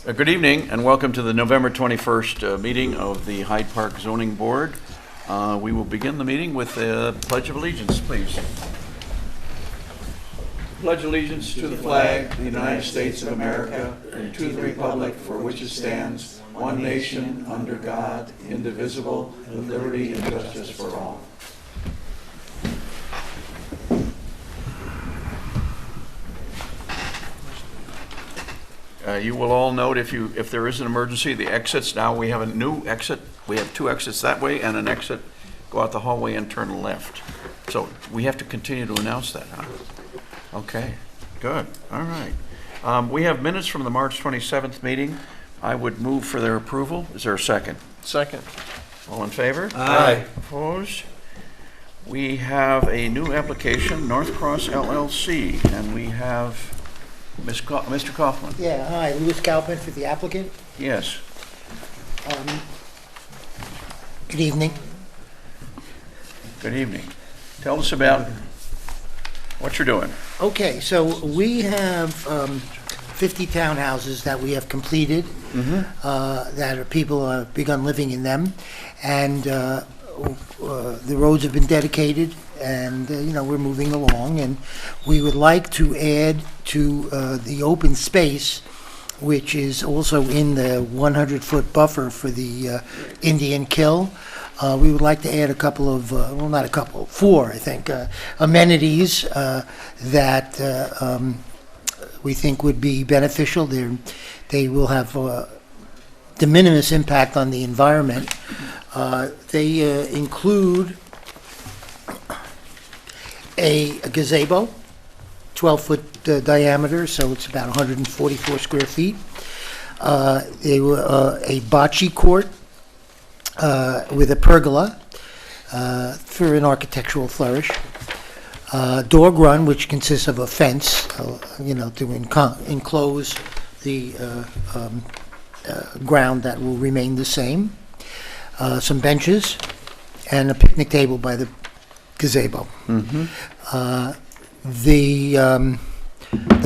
Good evening and welcome to the November 21st meeting of the Hyde Park Zoning Board. We will begin the meeting with a Pledge of Allegiance, please. Pledge allegiance to the flag of the United States of America and to the republic for which it stands, one nation, under God, indivisible, with liberty and justice for all. You will all note if there is an emergency, the exits, now we have a new exit. We have two exits that way and an exit. Go out the hallway and turn left. So we have to continue to announce that, huh? Okay, good. All right. We have minutes from the March 27th meeting. I would move for their approval. Is there a second? Second. All in favor? Aye. Opposed? We have a new application, North Cross LLC, and we have Mr. Kaufman. Yeah, hi, Louis Kaufman for the applicant. Yes. Good evening. Good evening. Tell us about what you're doing. Okay, so we have 50 townhouses that we have completed, that are people have begun living in them, and the roads have been dedicated, and we're moving along, and we would like to add to the open space, which is also in the 100-foot buffer for the Indian Kill. We would like to add a couple of, well, not a couple, four, I think, amenities that we think would be beneficial. They will have de minimis impact on the environment. They include a gazebo, 12-foot diameter, so it's about 144 square feet. They were a bocce court with a pergola for an architectural flourish. Dog run, which consists of a fence, to enclose the ground that will remain the same. Some benches and a picnic table by the gazebo. The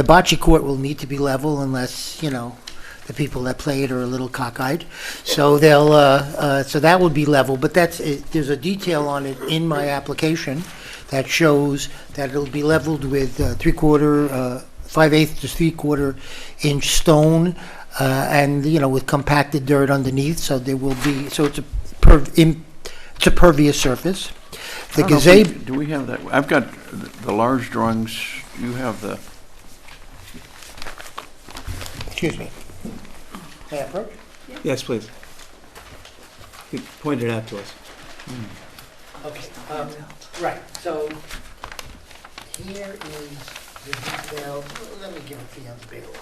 bocce court will need to be level unless, the people that play it are a little cockeyed. So so that would be level, but there's a detail on it in my application that shows that it'll be leveled with 3/4, 5/8 to 3/4 inch stone, and with compacted dirt underneath. So there will be, so it's a pervious surface. The gazebo. Do we have that? I've got the large drawings. You have the. Excuse me. May I approach? Yes, please. You point it out to us. Okay. Right. So here is the detail. Let me give it to you on the big one.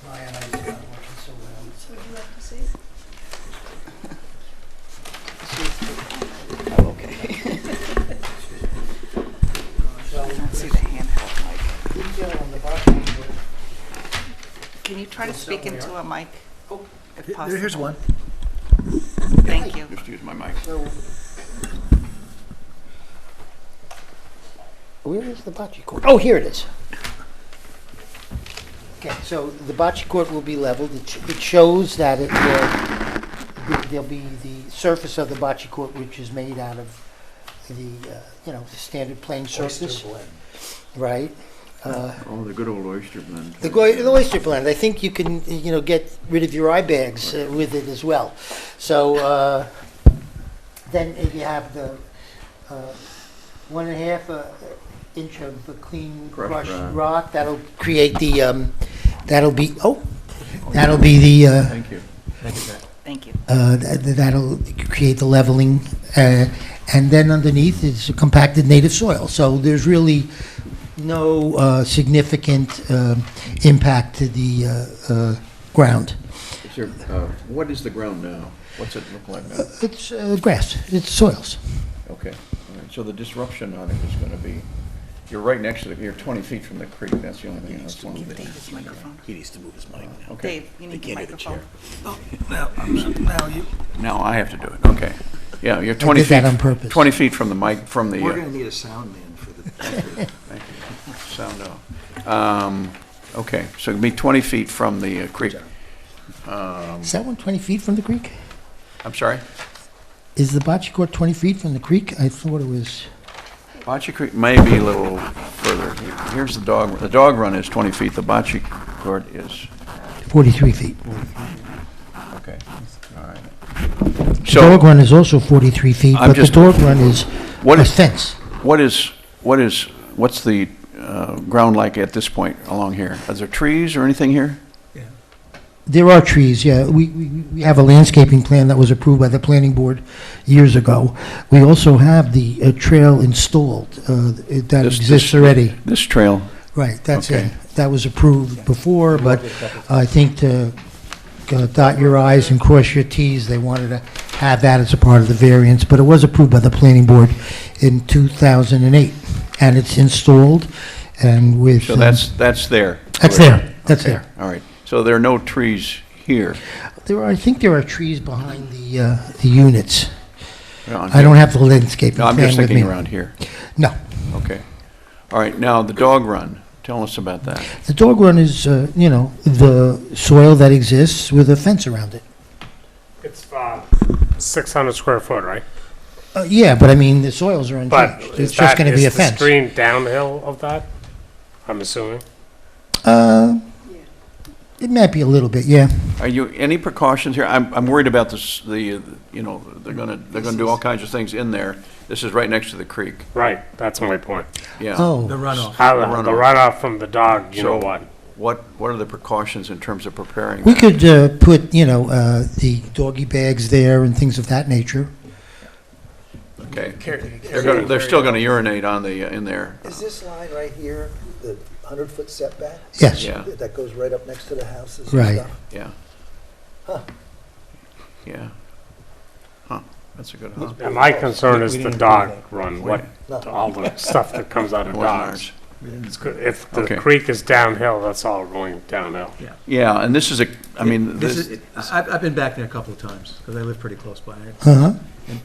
My eyes are not working so well. Would you like to see? Oh, okay. So Let's see the handheld mic. detail on the bottom. Can you try to speak into a mic, if possible? Here's one. Thank you. Just use my mic. So where is the bocce court? Oh, here it is. Okay, so the bocce court will be leveled. It shows that there'll be the surface of the bocce court, which is made out of the standard plain surface. Right. The good old oyster blend. The oyster blend. I think you can get rid of your eye bags with it as well. So then you have the 1.5 inch of the clean crushed rock. That'll create the. That'll be the. Thank you. Thank you. That'll create the leveling, and then underneath is a compacted native soil. So there's really no significant impact to the ground. What is the ground now? What's it look like now? It's grass. It's soils. Okay. All right. So the disruption on it is going to be. You're right next to you're 20 feet from the creek. That's the only thing. Dave's microphone. He needs to move his mic now. Okay. Dave, you need the can't hear the microphone. chair. Now I have to do it. Okay. Yeah, you're 20 did feet. that on purpose. 20 feet from the mic, from the. We're going to need a sound man for the. Thank you. Sound off. Okay, so it'd be 20 feet from the creek. Is that one 20 feet from the creek? I'm sorry? Is the bocce court 20 feet from the creek? I thought it was, Bocce Creek may be a little further. Here's the dog run is 20 feet, the bocce court is, 43 feet. okay, all right. The So, dog run is also 43 feet, I'm but the just- dog run is what a is, fence. what's the ground like at this point along here? Are there trees or anything here? There are trees, yeah. We have a landscaping plan that was approved by the planning board years ago. We also have the trail installed that This- exists this- already. This trail, Right, that's Okay. it. That was approved before, but I think to dot your i's and cross your t's, they wanted to have that as a part of the variance, but it was approved by the planning board in 2008, and it's installed, and with... so that's there? That's there, that's Okay, there. all right. So there are no trees here? I think there are trees behind the units. around I don't here? have the landscaping No, I'm plan just with me. thinking around here. No. Okay. All right, now the dog run, tell us about that. The dog run is, the soil that exists with a fence around it. It's 600 square foot, right? Yeah, but I mean, the soils are But unchanged. is It's just that, going to be a is the fence. stream downhill of that? I'm assuming. It might be a little bit, yeah. Are you, any precautions here? I'm worried about this, they're gonna do all kinds of things in there. This is right next to the creek, Right, that's my point. yeah. Oh, runoff. How The the runoff. runoff from the dog, you know So- what? What are the precautions in terms of preparing we that? could put, the doggy bags there and things of that nature. Okay. They're still gonna urinate on in there. Is this line right here, the 100-foot setback? Yes. Yeah, That goes right up next to the houses Right. and stuff? yeah. Huh. Yeah. Huh, that's a good, huh? And my concern We is the didn't dog do that. run, what, No. all the stuff that comes out of Wasn't dogs. ours. It's good. If the Okay. creek is downhill, that's all going downhill. Yeah, and this is I've been back there a couple of times, because I live pretty close by it, Uh-huh. and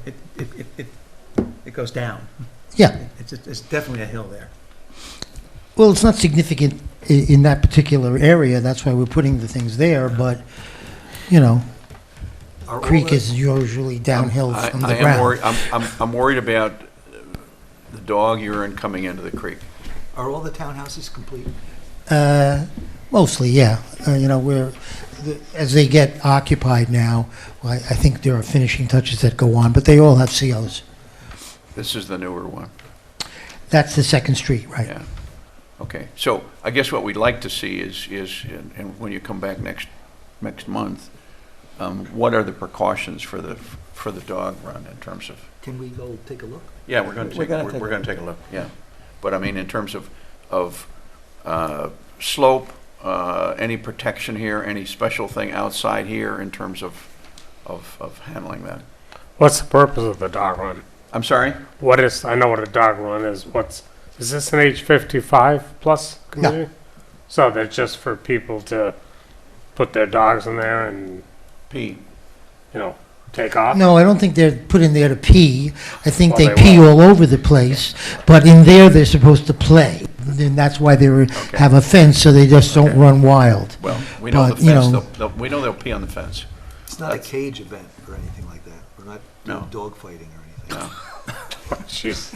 it goes down. Yeah. It's definitely a hill there. Well, it's not significant in that particular area. That's why we're putting the things there, but, Are all creek the- is usually downhill from the I am ground. worried, I'm worried about the dog urine coming into the creek. Are all the townhouses complete? Mostly, yeah. As they get occupied now, I think there are finishing touches that go on, but they all have COs. This is the newer one. That's the second street, right? Yeah, okay. So I guess what we'd like to see is, and when you come back next month, what are the precautions for the dog run in terms of, Can we go take a look? yeah, we're gonna We're gonna take a look, yeah. But I mean, in terms of slope, any protection here, any special thing outside here in terms of handling that? What's the purpose of the dog run? I'm sorry? I know what a dog run is. Is this an age 55 plus community? So that's just for people to put their dogs in there and, P. take off? No, I don't think they're put in there to pee. I think Well, they they pee will. all over the place, but in there, they're supposed to play. And that's why they have a fence, so they just don't Okay. run wild. Well, we know the But, you fence, know- we know they'll pee on the fence. It's not a cage event or anything like that. We're not doing No. dog fighting or anything. No. Jeez.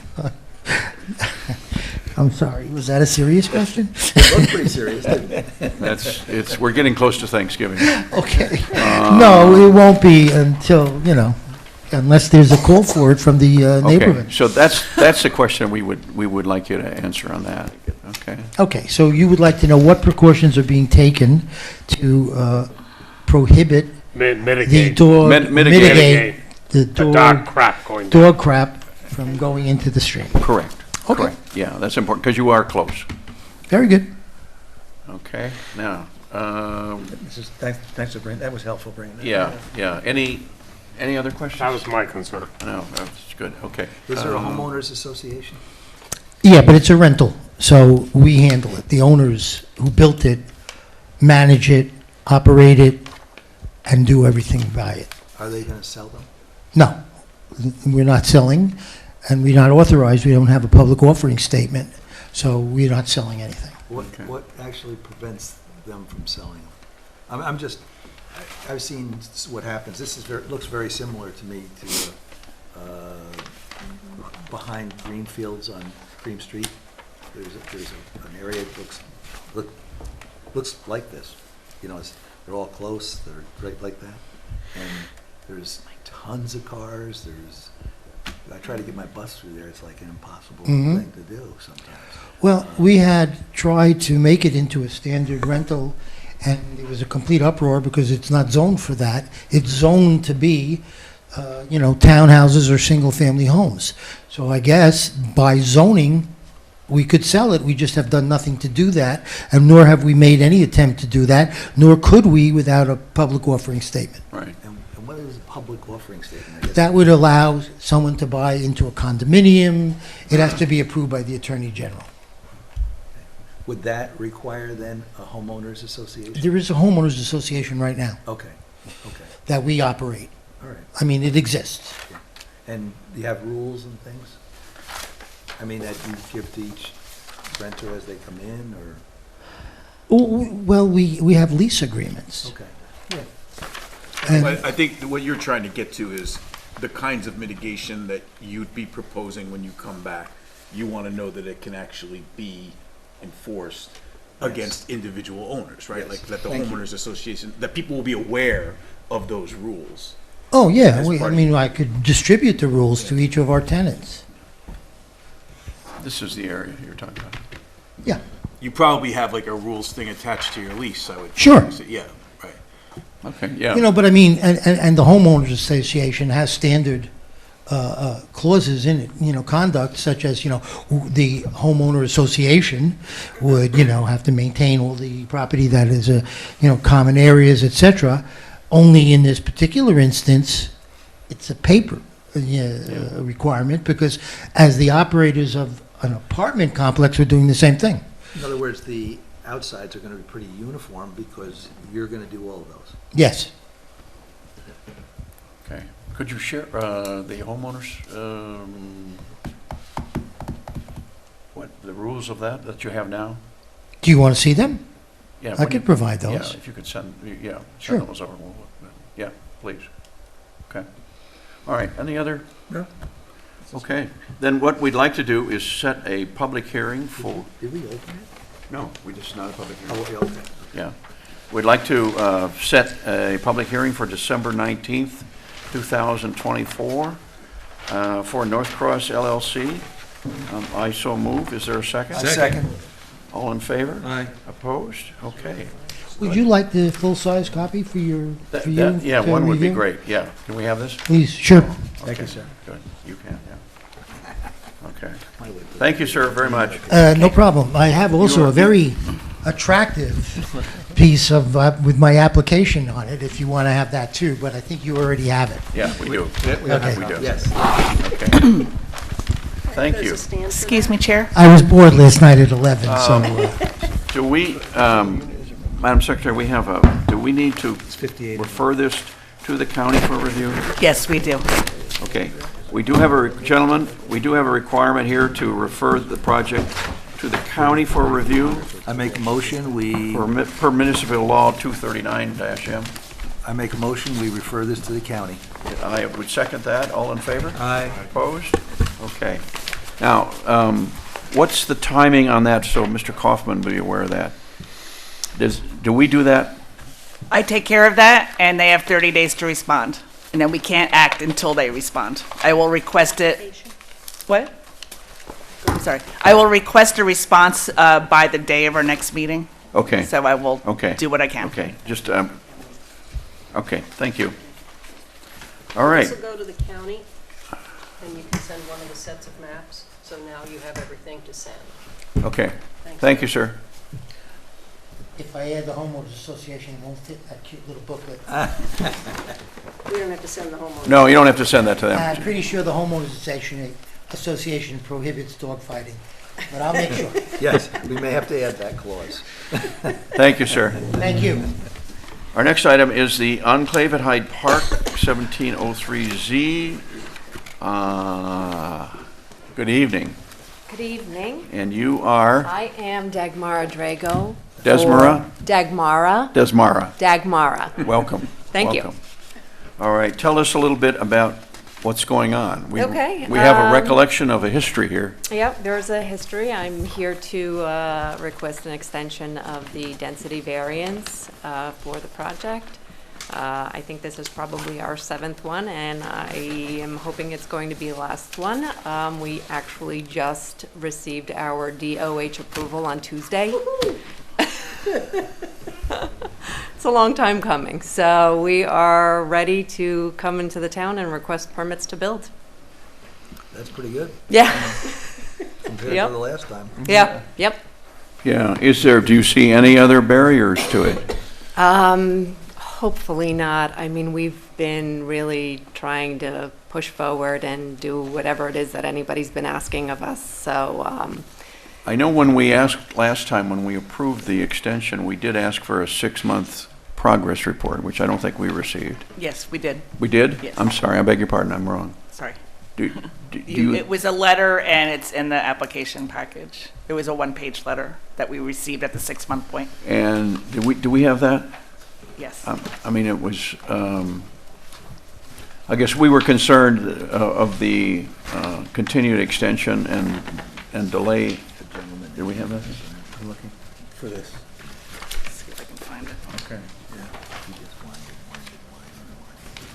I'm sorry, was that a serious question? It looked pretty serious, didn't it? We're getting close to Thanksgiving. Okay. No, it won't be until, unless there's a call for it from the Okay, neighborhood. so that's the question we would like you to answer on that, okay? Okay, so you would like to know what precautions are being taken to prohibit the Mitigate. dog, Mitigate. mitigate the The dog crap going down. dog crap from going into the stream. Correct. Okay. Correct. Yeah, that's important, because you are close. Very good. Okay, now, Thanks for bringing, that was helpful bringing that. yeah, any other questions? That was my concern. No, that's good, okay. Is there a homeowners association? Yeah, but it's a rental, so we handle it. The owners who built it manage it, operate it, and do everything by it. Are they going to sell them? No, we're not selling, and we're not authorized. We don't have a public offering statement, so we're not selling anything. Okay. What actually prevents them from selling them? I'm just, I've seen what happens. This is looks very similar to me to behind Greenfields on Cream Street. There's an area that looks like this. You know, they're all close, they're right like that. And there's tons of cars, I try to get my bus through there, it's like an impossible thing to do sometimes. Well, we had tried to make it into a standard rental, and it was a complete uproar because it's not zoned for that. It's zoned to be, townhouses or single-family homes. So I guess by zoning, we could sell it. We just have done nothing to do that, and nor have we made any attempt to do that, nor could we without a public offering statement. Right. And what is a public offering statement? I guess That would allow someone to buy into a condominium. It has to be approved by the Attorney General. Would that require then a homeowners association? There is a homeowners association right now Okay, that we operate. all right. I mean, it exists. And do you have rules and things? I mean, that you give to each renter as they come in, or? Well, we have lease agreements. Okay. And I think what you're trying to get to is the kinds of mitigation that you'd be proposing when you come back. You want to know that it can actually be enforced against individual owners, right? Yes. Like that the Thank you. homeowners association, that people will be aware of those rules. Oh, yeah, As I part of- mean, I could distribute the rules to each of our tenants. This is the area you're talking about. Yeah, You probably have like a rules thing attached to your lease, I would. Sure. Yeah, right. Okay, yeah. but I mean, and the homeowners association has standard clauses in it, conduct such as, the homeowner association would, have to maintain all the property that is, common areas, et cetera. Only in this particular instance, it's a paper requirement, because as the operators of an apartment complex, we're doing the same thing. In other words, the outsides are gonna be pretty uniform because you're gonna do all of those. Yes. Okay. Could you share the homeowners, the rules of that you have now? Do you want to see them? Yeah. I when could you- provide Yeah, those. if you could send Sure. those over. Yeah, please. Okay. All right, any other? No. Okay, then what we'd like to do is set a public hearing for, Did we open it? no, we just, not a public hearing. Oh, okay. Yeah. We'd like to set a public hearing for December 19th, 2024, for North Cross LLC. I so move. Is there a second? Second. All in favor? Aye. Opposed? Okay. Would you like the full-size copy for you? Yeah, to one would be review? great, yeah. Can we have this? Please, sure. Thank you, sir. Good, you can, yeah. Okay. Thank you, sir, very much. No problem. I have also a very attractive piece of, with my application on it, if you want to have that too, but I think you already have it. Yeah, we do. Okay. We do. Yes. Okay. Thank you. Excuse me, Chair? I was bored last night at 11, so, Do we, Madam Secretary, do we need to 58. refer this to the county for review? Yes, we do. Okay. We do have gentlemen, we do have a requirement here to refer the project to the county for review I make a motion, per municipal law 239-M. I make a motion, we refer this to the county. I would second that. All in favor? Aye. Opposed? Okay. Now, what's the timing on that, so Mr. Kaufman be aware of that? Do we do that? I take care of that, and they have 30 days to respond. And then we can't act until they respond. I will request it. What? I'm sorry. I will request a response by the day of our next meeting. Okay, So I will Okay. do what I can. okay, just, okay, thank you. All right, This will go to the county, and you can send one of the sets of maps, so now you have everything to send. okay. Thanks. Thank you, sir. if I add the homeowners association, it won't fit that cute little booklet. We don't have to send the homeowner. No, you don't have to send that to them. I'm pretty sure the homeowners association prohibits dogfighting, but I'll make sure. Yes, we may have to add that clause. Thank you, sir. Thank you. Our next item is the Enclave at Hyde Park, 1703Z. Good evening. Good evening. And you are I am Dagmara Drago. Desmara? Dagmara. Desmara. Dagmara. Welcome. Thank you. Welcome. All right, tell us a little bit about what's going on. Okay, We have a recollection of a history here. Yep, there's a history. I'm here to request an extension of the density variance for the project. I think this is probably our 7th one, and I am hoping it's going to be the last one. We actually just received our DOH approval on Tuesday. It's a long time coming, so we are ready to come into the town and request permits to build. That's pretty good Yeah, compared Yep. to the last time. yep, yep. Yeah, do you see any other barriers to it? Hopefully not. I mean, we've been really trying to push forward and do whatever it is that anybody's been asking of us, so, I know when we asked last time, when we approved the extension, we did ask for a 6-month progress report, which I don't think we received. Yes, we did. We did? Yes. I'm sorry, I beg your pardon, I'm wrong. Sorry. Do you, It was a letter, and it's in the application package. It was a one-page letter that we received at the 6-month point. and do we have that? Yes. I mean, it was, I guess we were concerned of the continued extension and delay. Do we have that? I'm looking. For this. See if I can find it. Okay.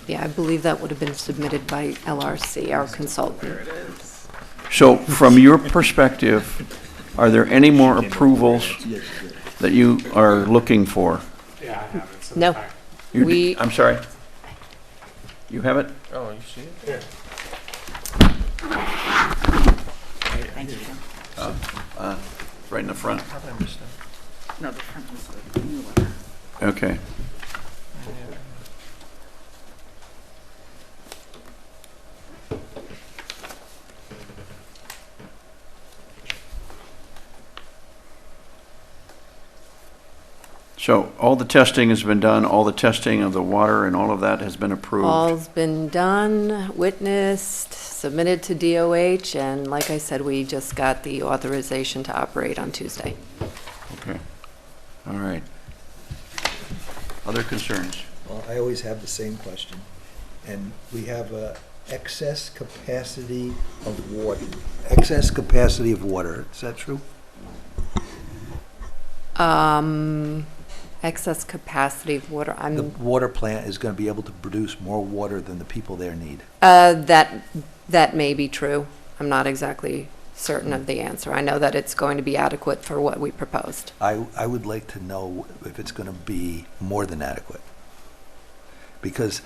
yeah, I believe that would have been submitted by LRC, our consultant. So from your perspective, are there any more approvals that you are looking for? Yeah, I have it. It's in No. the pack. I'm sorry? You have it? Oh, you see it? Yeah. Thank you. Right in the front. No, the front was the new letter. Okay. So all the testing has been done, all the testing of the water and all of that has been approved? All's been done, witnessed, submitted to DOH, and like I said, we just got the authorization to operate on Tuesday. Okay. All right. Other concerns? Well, I always have the same question, and we have a excess capacity of water. Excess capacity of water, is that true? Excess capacity of water, The water plant is gonna be able to produce more water than the people there need. that may be true. I'm not exactly certain of the answer. I know that it's going to be adequate for what we proposed. I would like to know if it's gonna be more than adequate. Because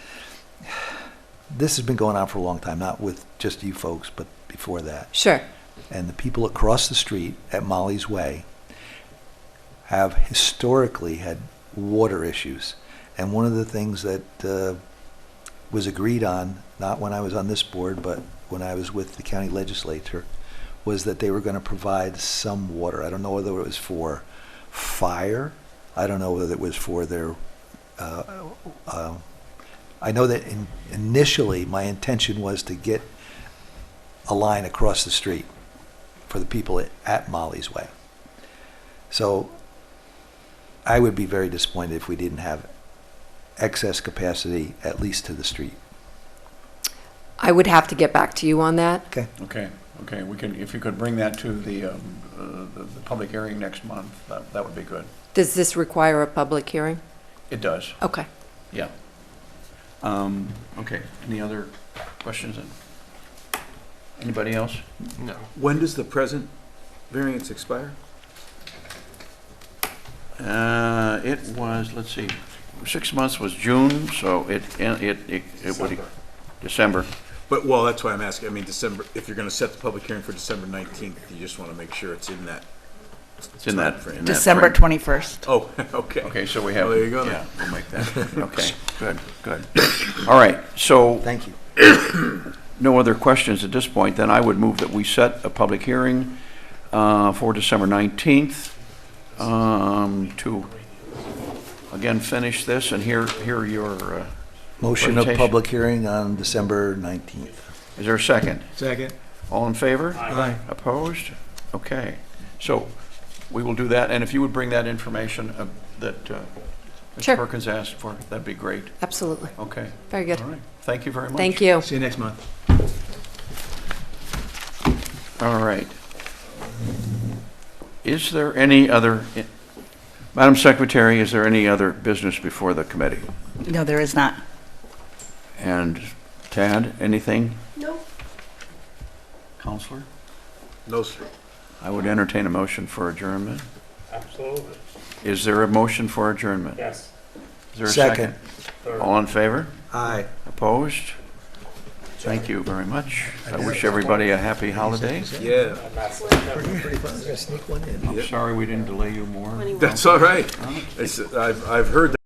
this has been going on for a long time, not with just you folks, but before that. Sure. And the people across the street at Molly's Way have historically had water issues. And one of the things that was agreed on, not when I was on this board, but when I was with the county legislature, was that they were going to provide some water. I don't know whether it was for fire. I don't know whether it was for their... I know that initially my intention was to get a line across the street for the people at Molly's Way. So I would be very disappointed if we didn't have excess capacity, at least to the street. I would have to get back to you on that. Okay. Okay, we can, if you could bring that to the public hearing next month, that would be good. Does this require a public hearing? It does, Okay. yeah. Okay, any other questions? Anybody else? No. When does the present variance expire? It was, let's see, 6 months was June, so it would, December. But, well, that's why I'm asking, I mean, December, if you're gonna set the public hearing for December 19th, you just wanna make sure it's in that. It's in that. timeframe. in that December frame. 21st. Oh, okay. Okay, so we have. Oh, there you go then. Yeah, we'll make that. Okay, good. All right, so Thank you. no other questions at this point, then I would move that we set a public hearing for December 19th to, again, finish this and hear your, Motion of Presentation. public hearing on December 19th. is there a second? Second. All in favor? Aye. Opposed? Okay, so we will do that, and if you would bring that information that Ms. Sure. Perkins asked for, that'd be great. Absolutely. Okay. Very good. All right. Thank you very much. Thank you. See you next month. All right. Is there any other, Madam Secretary, is there any other business before the committee? No, there is not. And Tad, anything? No. Counselor? No, sir. I would entertain a motion for adjournment. Absolutely. Is there a motion for adjournment? Yes. Is there a Second. second? All in favor? Aye. Opposed? Thank you very much. I wish everybody a happy holiday. Yeah, Pretty fun. We're gonna sneak one in. I'm sorry we didn't delay you more. that's all right. I've heard that.